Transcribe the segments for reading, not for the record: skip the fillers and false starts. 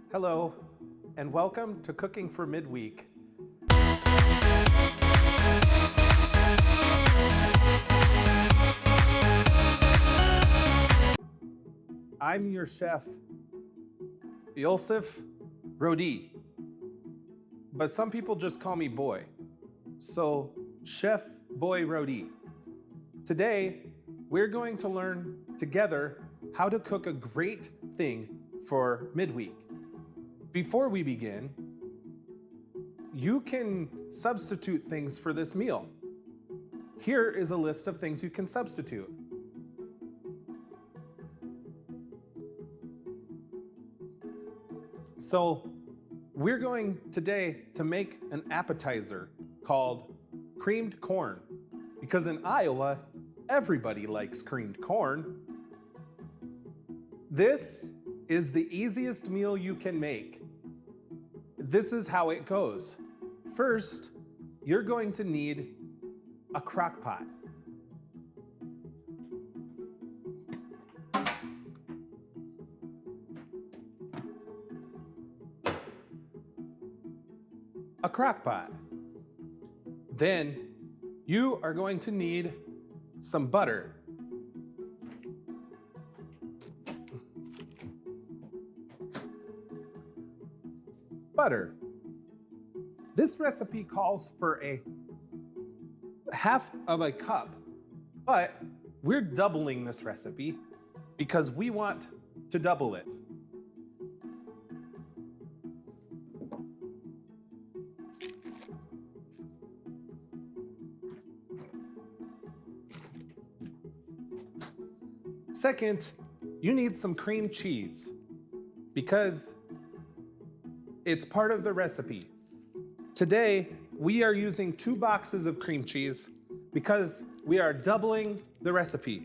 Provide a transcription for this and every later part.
Hello, and welcome to Cooking for Midweek. I'm your chef, Yosef Rodi, but some people just call me Boy. So, Chef Boy Rodi. Today, we're going to learn together how to cook a great thing for midweek. Before we begin, you can substitute things for this meal. Here is a list of things you can substitute. So, we're going today to make an appetizer called creamed corn, because in Iowa, everybody likes creamed corn. This is the easiest meal you can make. This is how it goes. First, you're going to need a crock pot. A crock pot. Then you are going to need some butter. Butter. This recipe calls for a half of a cup, but we're doubling this recipe because we want to double it. Second, you need some cream cheese because it's part of the recipe. Today, we are using 2 boxes of cream cheese because we are doubling the recipe,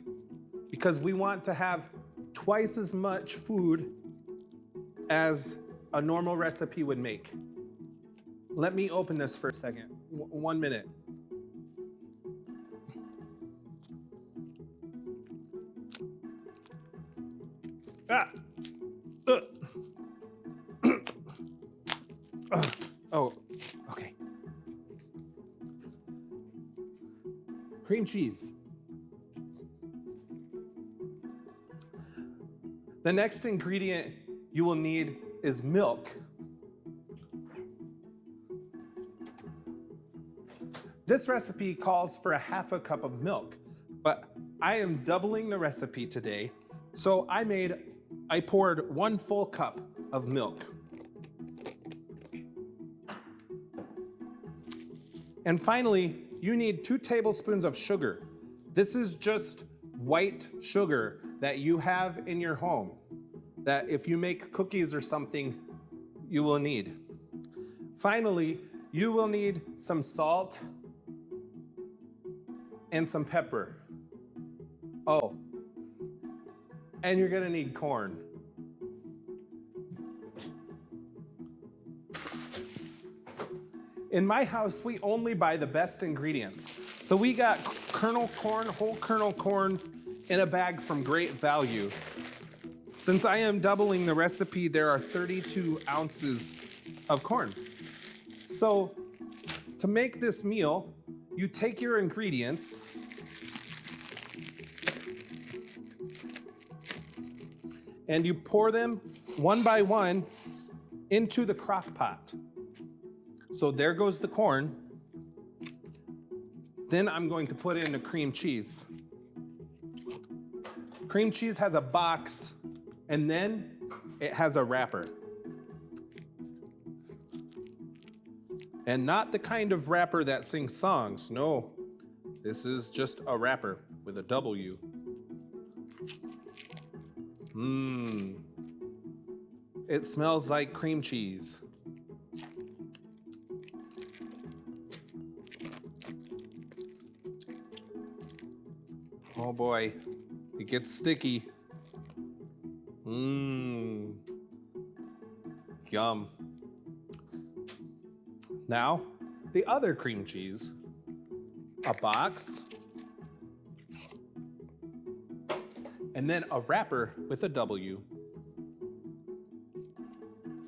because we want to have twice as much food as a normal recipe would make. Let me open this for a second. 1 minute. Oh, okay. Cream cheese. The next ingredient you will need is milk. This recipe calls for a half a cup of milk, but I am doubling the recipe today, so I poured 1 full cup of milk. And finally, you need 2 tablespoons of sugar. This is just white sugar that you have in your home, that if you make cookies or something, you will need. Finally, you will need some salt and some pepper. Oh, and you're gonna need corn. In my house, we only buy the best ingredients. So we got kernel corn, whole kernel corn in a bag from Great Value. Since I am doubling the recipe, there are 32 ounces of corn. So to make this meal, you take your ingredients and you pour them one by one into the crock pot. So there goes the corn. Then I'm going to put in the cream cheese. Cream cheese has a box, and then it has a wrapper. And not the kind of wrapper that sings songs. No, this is just a wrapper with a W. It smells like cream cheese. Oh boy, it gets sticky. Yum. Now, the other cream cheese, a box, and then a wrapper with a W.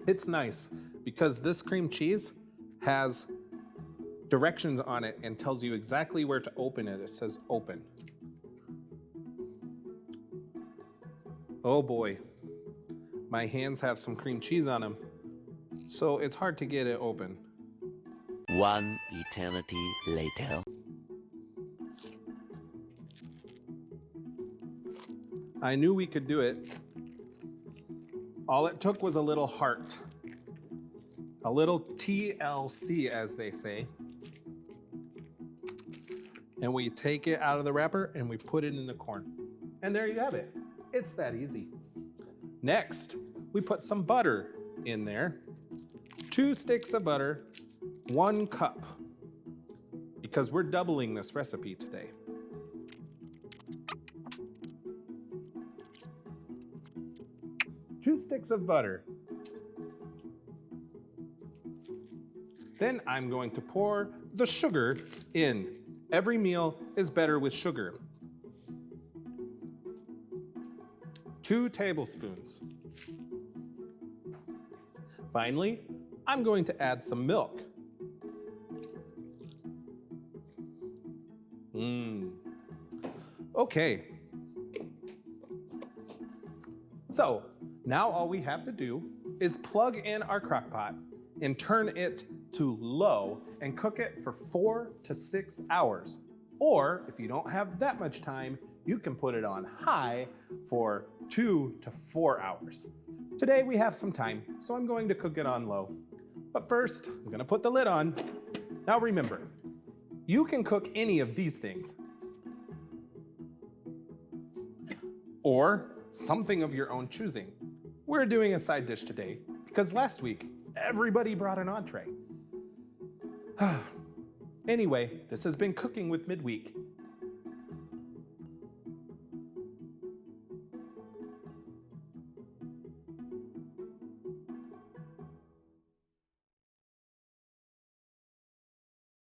It's nice because this cream cheese has directions on it and tells you exactly where to open it. It says open. Oh boy, my hands have some cream cheese on them, so it's hard to get it open. One eternity later. I knew we could do it. All it took was a little heart. A little TLC, as they say. And we take it out of the wrapper and we put it in the corn. And there you have it. It's that easy. Next, we put some butter in there. 2 sticks of butter, 1 cup, because we're doubling this recipe today. Two sticks of butter. Then I'm going to pour the sugar in. Every meal is better with sugar. 2 tablespoons. Finally, I'm going to add some milk. Okay. So now all we have to do is plug in our crock pot and turn it to low and cook it for 4 to 6 hours. Or if you don't have that much time, you can put it on high for 2 to 4 hours. Today we have some time, so I'm going to cook it on low. But first, I'm gonna put the lid on. Now remember, you can cook any of these things, or something of your own choosing. We're doing a side dish today because last week, everybody brought an entree. Anyway, this has been Cooking with Midweek.